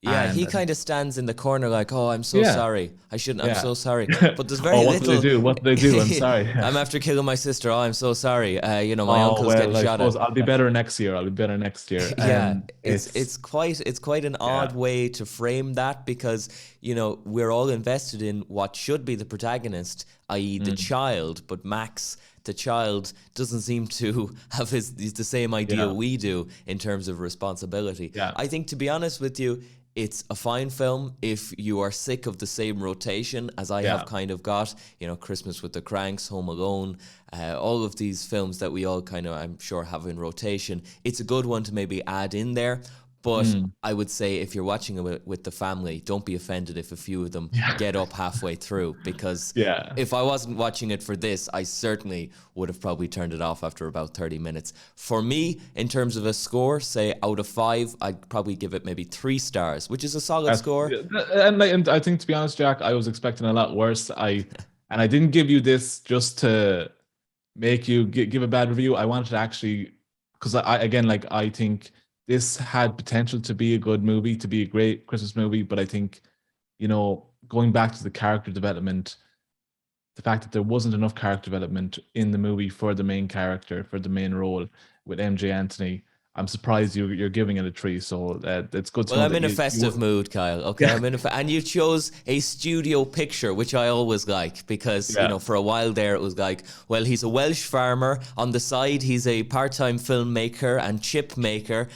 Yeah, And he kind of stands in the corner like, "Oh, I'm so sorry. I shouldn't. I'm so sorry." But there's very what little. What did they do? I'm sorry. I'm after killing my sister. Oh, I'm so sorry. My oh, uncle's well, getting I shot suppose at. I'll be better next year. Yeah, it's quite an odd way to frame that, because we're all invested in what should be the protagonist, i.e. the child, but Max, the child, doesn't seem to have the same idea we do in terms of responsibility. Yeah. I think, to be honest with you, it's a fine film if you are sick of the same rotation as I have kind of got. Christmas with the Cranks, Home Alone, all of these films that we all kind of, I'm sure, have in rotation. It's a good one to maybe add in there. But I would say if you're watching it with the family, don't be offended if a few of them get up halfway through, because if I wasn't watching it for this, I certainly would have probably turned it off after about 30 minutes. For me, in terms of a score, say out of 5, I'd probably give it maybe 3 stars, which is a solid score. And I think, to be honest, Jack, I was expecting a lot worse. I didn't give you this just to make you give a bad review. I wanted to actually, because I think this had potential to be a good movie, to be a great Christmas movie, but I think, going back to the character development, the fact that there wasn't enough character development in the movie for the main character, for the main role with MJ Anthony. I'm surprised you're giving it a 3. So it's good to Well, know I'm that in a you festive mood, Kyle. Okay, Yeah. I'm in and you chose a studio picture, which I always like because Yeah. for a while there it was like, well, he's a Welsh farmer. On the side, he's a part-time filmmaker and chip maker.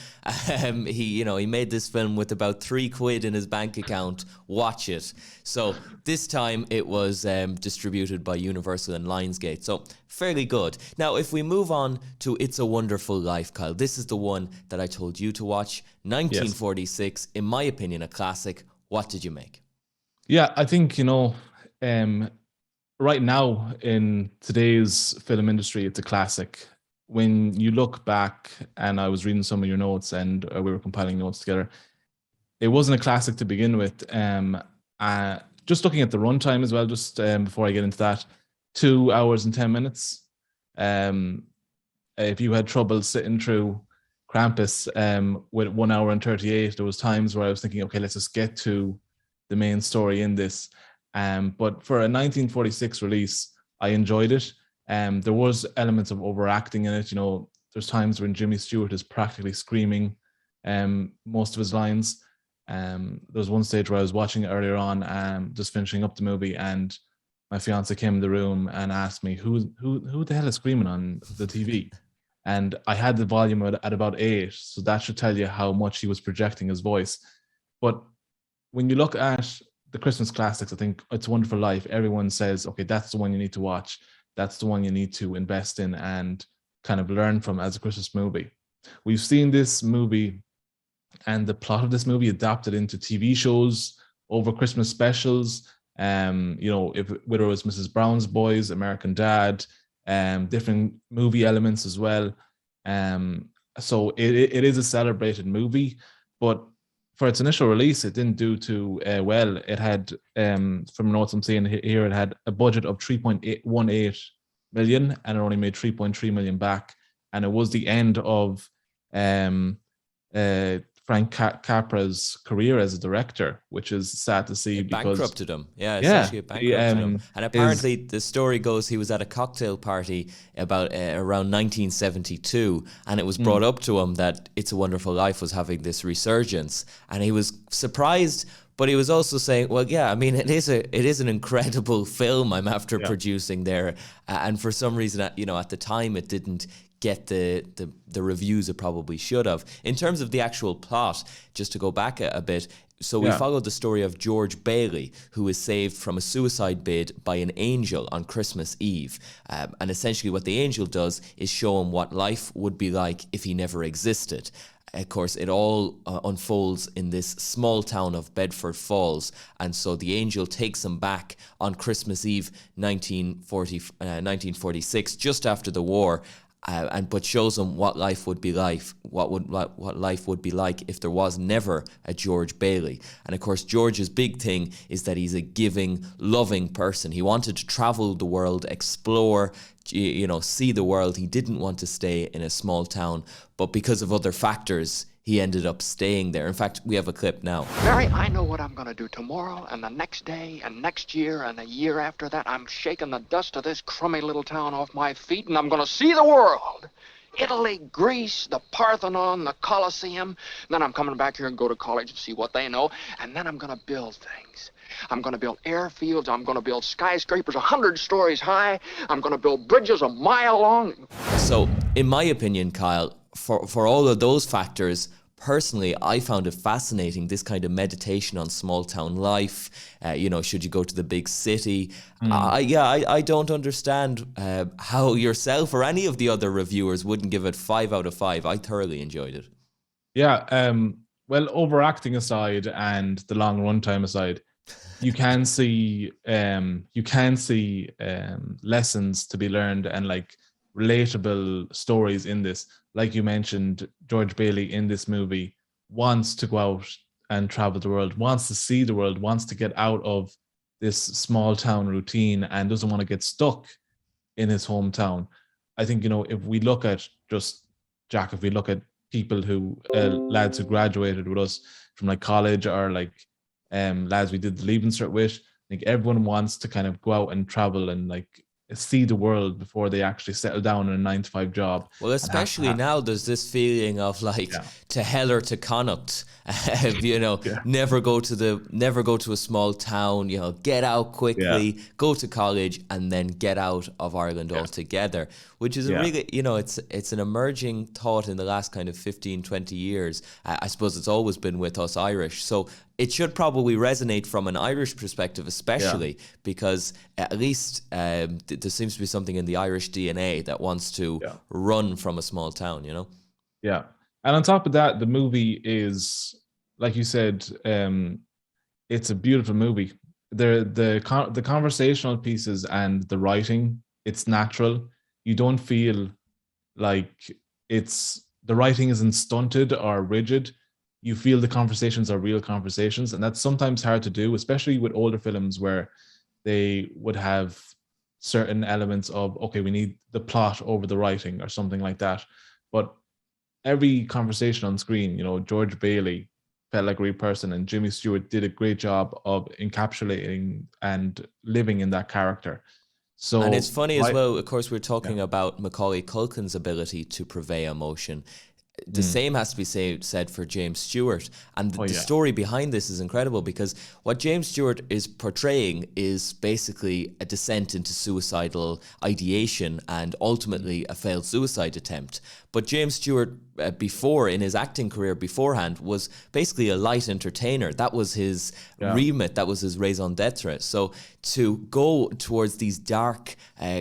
He made this film with about £3 in his bank account. Watch it. So this time it was distributed by Universal and Lionsgate. So fairly good. Now, if we move on to It's a Wonderful Life, Kyle, this is the one that I told you to watch. 1946, in my opinion, a classic. What did you make? Yeah, I think, right now in today's film industry, it's a classic. When you look back, and I was reading some of your notes and we were compiling notes together, it wasn't a classic to begin with. Just looking at the runtime as well, just before I get into that, 2 hours and 10 minutes. If you had trouble sitting through Krampus with 1 hour and 38, there was times where I was thinking, okay, let's just get to the main story in this. But for a 1946 release, I enjoyed it. There was elements of overacting in it. There's times when Jimmy Stewart is practically screaming most of his lines. There was one stage where I was watching it earlier on, just finishing up the movie, and my fiance came in the room and asked me, who the hell is screaming on the TV? And I had the volume at about 8, so that should tell you how much he was projecting his voice. But when you look at the Christmas classics, I think It's a Wonderful Life, everyone says, okay, that's the one you need to watch. That's the one you need to invest in and kind of learn from as a Christmas movie. We've seen this movie and the plot of this movie adapted into TV shows over Christmas specials. Whether it was Mrs. Brown's Boys, American Dad, different movie elements as well. So it is a celebrated movie, but for its initial release, it didn't do too well. It had, from notes I'm seeing here, it had a budget of 3.18 million, and it only made 3.3 million back. And it was the end of Frank Capra's career as a director, which is sad to see. It because bankrupted him. Yeah, essentially it bankrupted him. And apparently the story goes he was at a cocktail party about around 1972, and it was brought up to him that It's a Wonderful Life was having this resurgence, and he was surprised. But he was also saying, well, yeah, I mean, it is an incredible film I'm after producing there. And for some reason, at the time, it didn't get the reviews it probably should have. In terms of the actual plot, just to go back a bit, so we followed the story of George Bailey, who is saved from a suicide bid by an angel on Christmas Eve. And essentially what the angel does is show him what life would be like if he never existed. Of course, it all unfolds in this small town of Bedford Falls. And so the angel takes him back on Christmas Eve 1946, just after the war, but shows him what life would be like, what life would be like if there was never a George Bailey. And of course, George's big thing is that he's a giving, loving person. He wanted to travel the world, explore, see the world. He didn't want to stay in a small town, but because of other factors, he ended up staying there. In fact, we have a clip now. Mary, I know what I'm going to do tomorrow and the next day and next year and a year after that. I'm shaking the dust of this crummy little town off my feet, and I'm going to see the world. Italy, Greece, the Parthenon, the Colosseum. Then I'm coming back here and go to college and see what they know. And then I'm going to build things. I'm going to build airfields. I'm going to build skyscrapers 100 stories high. I'm going to build bridges a mile long. So, in my opinion, Kyle, for all of those factors, personally, I found it fascinating, this kind of meditation on small town life. Should you go to the big city? I don't understand how yourself or any of the other reviewers wouldn't give it 5 out of 5. I thoroughly enjoyed it. Yeah. Well, overacting aside and the long runtime aside, you can see lessons to be learned and like relatable stories in this. Like you mentioned, George Bailey in this movie wants to go out and travel the world, wants to see the world, wants to get out of this small town routine and doesn't want to get stuck in his hometown. I think, if we look at if we look at people who, lads who graduated with us from like college or like lads we did the Leaving Cert with, think everyone wants to kind of go out and travel and like see the world before they actually settle down in a 9 to 5 job. Well, especially now, there's this feeling of like Yeah. to hell or to Connacht, Yeah. never go to a small town, get out quickly, go to college, and then get out of Ireland altogether, which is a really, it's an emerging thought in the last kind of 15, 20 years. I suppose it's always been with us Irish. So it should probably resonate from an Irish perspective, especially because at least there seems to be something in the Irish DNA that wants to run from a small town, Yeah. And on top of that, the movie is, like you said, it's a beautiful movie. The conversational pieces and the writing, it's natural. You don't feel like the writing isn't stunted or rigid. You feel the conversations are real conversations, and that's sometimes hard to do, especially with older films where they would have certain elements of, okay, we need the plot over the writing or something like that. But every conversation on screen, George Bailey felt like a real person, and Jimmy Stewart did a great job of encapsulating and living in that character. So, and it's funny as well, of course, we're talking about Macaulay Culkin's ability to purvey emotion. The same has to be said for James Stewart. And the story behind this is incredible, because what James Stewart is portraying is basically a descent into suicidal ideation and ultimately a failed suicide attempt. But James Stewart, before, in his acting career beforehand, was basically a light entertainer. That was his remit. That was his raison d'etre. So to go towards these dark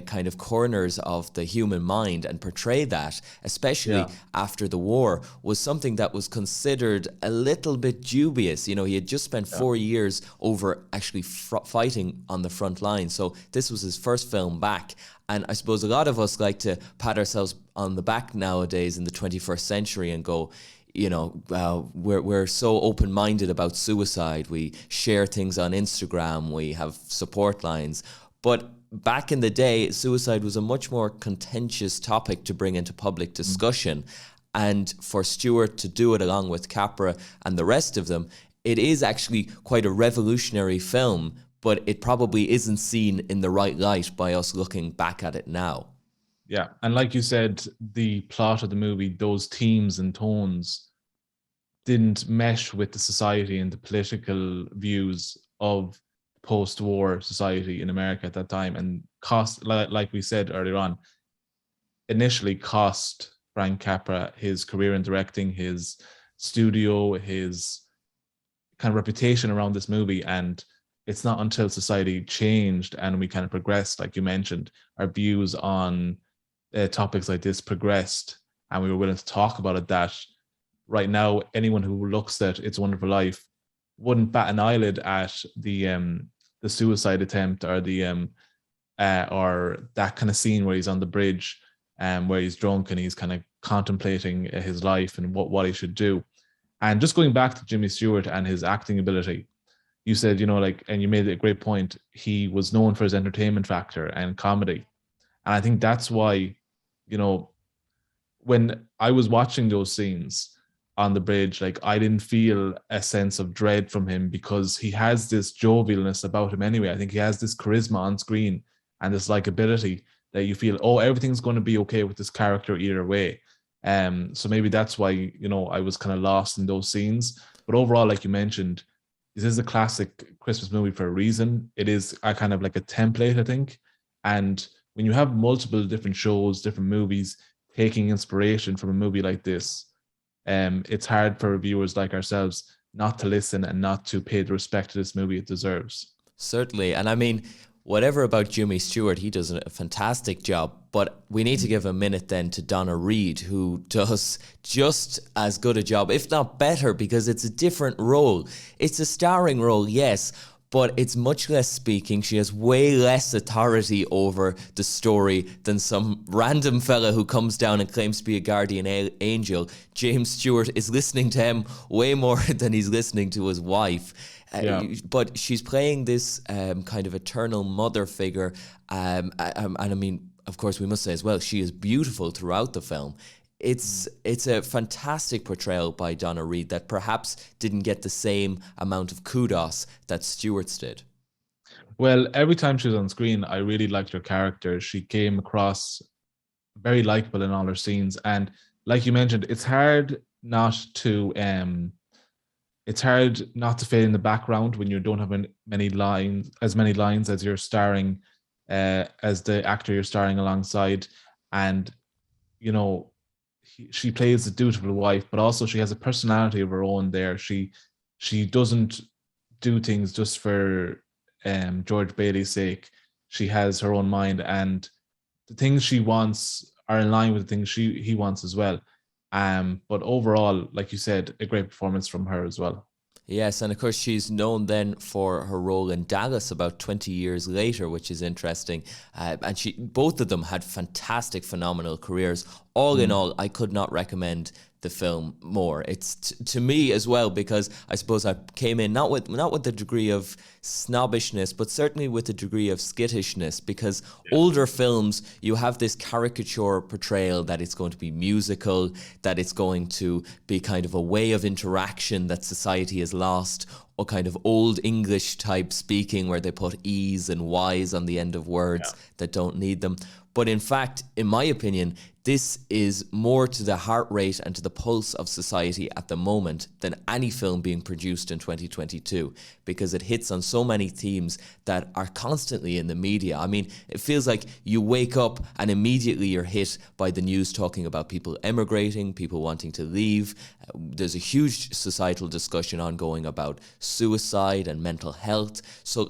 kind of corners of the human mind and portray that, especially after the war, was something that was considered a little bit dubious. He had just spent 4 years over actually fighting on the front line. So this was his first film back. And I suppose a lot of us like to pat ourselves on the back nowadays in the 21st century and go, we're so open-minded about suicide. We share things on Instagram. We have support lines. But back in the day, suicide was a much more contentious topic to bring into public discussion. And for Stewart to do it along with Capra and the rest of them, it is actually quite a revolutionary film, but it probably isn't seen in the right light by us looking back at it now. Yeah, and like you said, the plot of the movie, those themes and tones didn't mesh with the society and the political views of post-war society in America at that time, and cost, like we said earlier on, initially cost Frank Capra his career in directing, his studio, his kind of reputation around this movie. And it's not until society changed and we kind of progressed, like you mentioned, our views on topics like this progressed, and we were willing to talk about it, that right now anyone who looks at It's a Wonderful Life wouldn't bat an eyelid at the suicide attempt or or that kind of scene where he's on the bridge where he's drunk and he's kind of contemplating his life and what he should do. And just going back to Jimmy Stewart and his acting ability, you said, and you made a great point, he was known for his entertainment factor and comedy. And I think that's why, when I was watching those scenes on the bridge, like, I didn't feel a sense of dread from him, because he has this jovialness about him anyway. I think he has this charisma on screen and this likability that you feel, oh, everything's going to be okay with this character either way. So maybe that's why, I was kind of lost in those scenes. But overall, like you mentioned, this is a classic Christmas movie for a reason. It is a kind of like a template, I think. And when you have multiple different shows, different movies taking inspiration from a movie like this, it's hard for reviewers like ourselves not to listen and not to pay the respect to this movie it deserves. Certainly. And I mean, whatever about Jimmy Stewart, he does a fantastic job. But we need to give a minute then to Donna Reed, who does just as good a job, if not better, because it's a different role. It's a starring role, yes, but it's much less speaking. She has way less authority over the story than some random fella who comes down and claims to be a guardian angel. James Stewart is listening to him way more than he's listening to his wife. But she's playing this kind of eternal mother figure. And I mean, of course, we must say as well, she is beautiful throughout the film. It's a fantastic portrayal by Donna Reed that perhaps didn't get the same amount of kudos that Stewart's did. Well, every time she was on screen, I really liked her character. She came across very likable in all her scenes, and like you mentioned, it's hard not to fade in the background when you don't have many lines as you're starring, as the actor you're starring alongside, and you know, she plays a dutiful wife, but also she has a personality of her own. There, she doesn't do things just for George Bailey's sake. She has her own mind, and the things she wants are in line with the things he wants as well. But overall, like you said, a great performance from her as well. Yes, and of course she's known then for her role in Dallas about 20 years later, which is interesting. And both of them had fantastic, phenomenal careers. All in all, I could not recommend the film more. It's to me as well, because I suppose I came in not with the degree of snobbishness, but certainly with a degree of skittishness, because older films, you have this caricature portrayal that it's going to be musical, that it's going to be kind of a way of interaction that society has lost, or kind of old English type speaking where they put E's and Y's on the end of words that don't need them. But in fact, in my opinion, this is more to the heart rate and to the pulse of society at the moment than any film being produced in 2022, because it hits on so many themes that are constantly in the media. I mean, it feels like you wake up and immediately you're hit by the news talking about people emigrating, people wanting to leave. There's a huge societal discussion ongoing about suicide and mental health. So,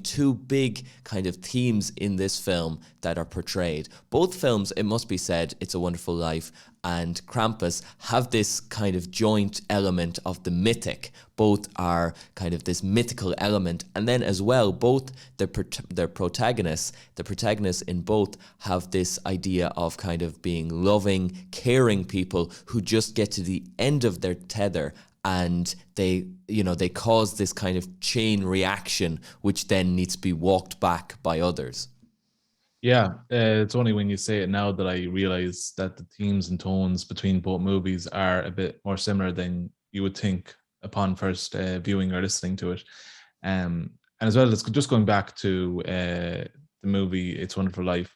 two big kind of themes in this film that are portrayed. Both films, it must be said, It's a Wonderful Life and Krampus, have this kind of joint element of the mythic. Both are kind of this mythical element. And then as well, both their protagonists in both have this idea of kind of being loving, caring people who just get to the end of their tether, and they cause this kind of chain reaction which then needs to be walked back by others. Yeah, it's only when you say it now that I realize that the themes and tones between both movies are a bit more similar than you would think upon first viewing or listening to it. And as well, it's just going back to the movie It's a Wonderful Life.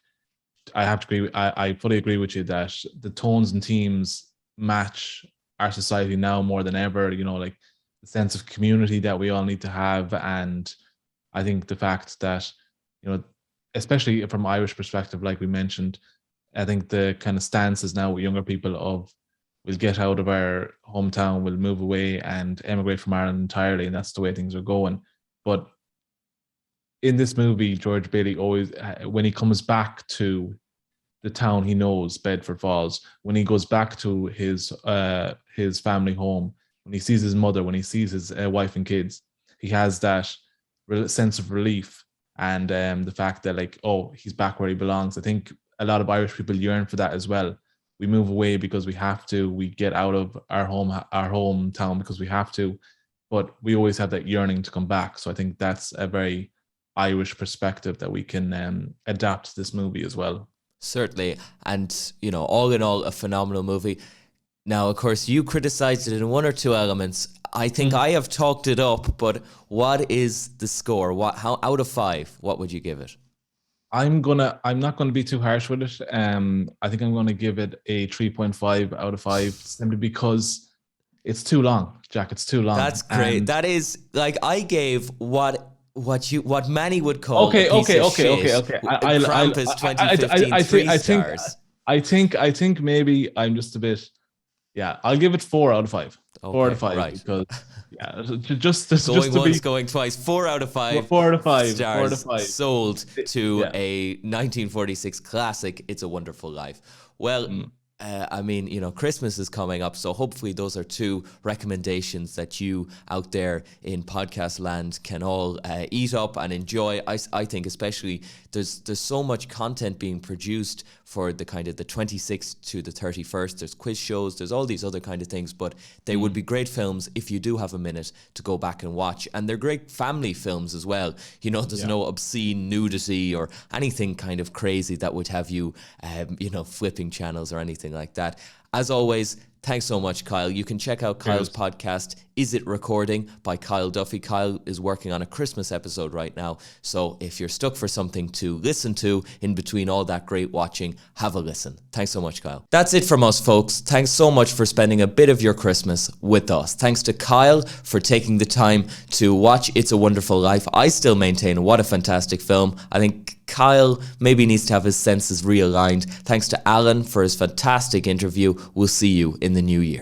I have to agree. I fully agree with you that the tones and themes match our society now more than ever. Like the sense of community that we all need to have, and I think the fact that especially from Irish perspective, like we mentioned, I think the kind of stance is now with younger people of we'll get out of our hometown, we'll move away and emigrate from Ireland entirely, and that's the way things are going. But in this movie, George Bailey always, when he comes back to the town he knows, Bedford Falls, when he goes back to his family home, when he sees his mother, when he sees his wife and kids, he has that sense of relief. And the fact that he's back where he belongs. I think a lot of Irish people yearn for that as well. We move away because we have to. We get out of our hometown because we have to. But we always have that yearning to come back. So I think that's a very Irish perspective that we can adapt to this movie as well. Certainly. And, all in all, a phenomenal movie. Now, of course, you criticized it in one or two elements. I think I have talked it up, but what is the score? How out of 5, what would you give it? I'm not gonna be too harsh with it. I think I'm gonna give it a 3.5 out of 5, simply because it's too long, Jack. It's too long. That's great. And that is I gave what Manny would call okay. Krampus 2015 stars. I think maybe I'm just a bit. Yeah, I'll give it 4 out of 5. Okay, 4 out of 5, right. Because going once, going twice. 4 out of 5. 4 out of 5 stars 4 out of 5. sold to a 1946 classic, It's a Wonderful Life. Well, Christmas is coming up, so hopefully those are 2 recommendations that you out there in podcast land can all eat up and enjoy. I think especially there's so much content being produced for the kind of the 26th to the 31st. There's quiz shows, there's all these other kind of things, but they would be great films if you do have a minute to go back and watch. And they're great family films as well. There's no obscene nudity or anything kind of crazy that would have you, flipping channels or anything anything like that. As always, thanks so much, Kyle. You can check out Kyle's podcast, Is It Recording, by Kyle Duffy. Kyle is working on a Christmas episode right now, so if you're stuck for something to listen to in between all that great watching, have a listen. Thanks so much, Kyle. That's it from us, folks. Thanks so much for spending a bit of your Christmas with us. Thanks to Kyle for taking the time to watch It's a Wonderful Life. I still maintain what a fantastic film. I think Kyle maybe needs to have his senses realigned. Thanks to Alan for his fantastic interview. We'll see you in the new year.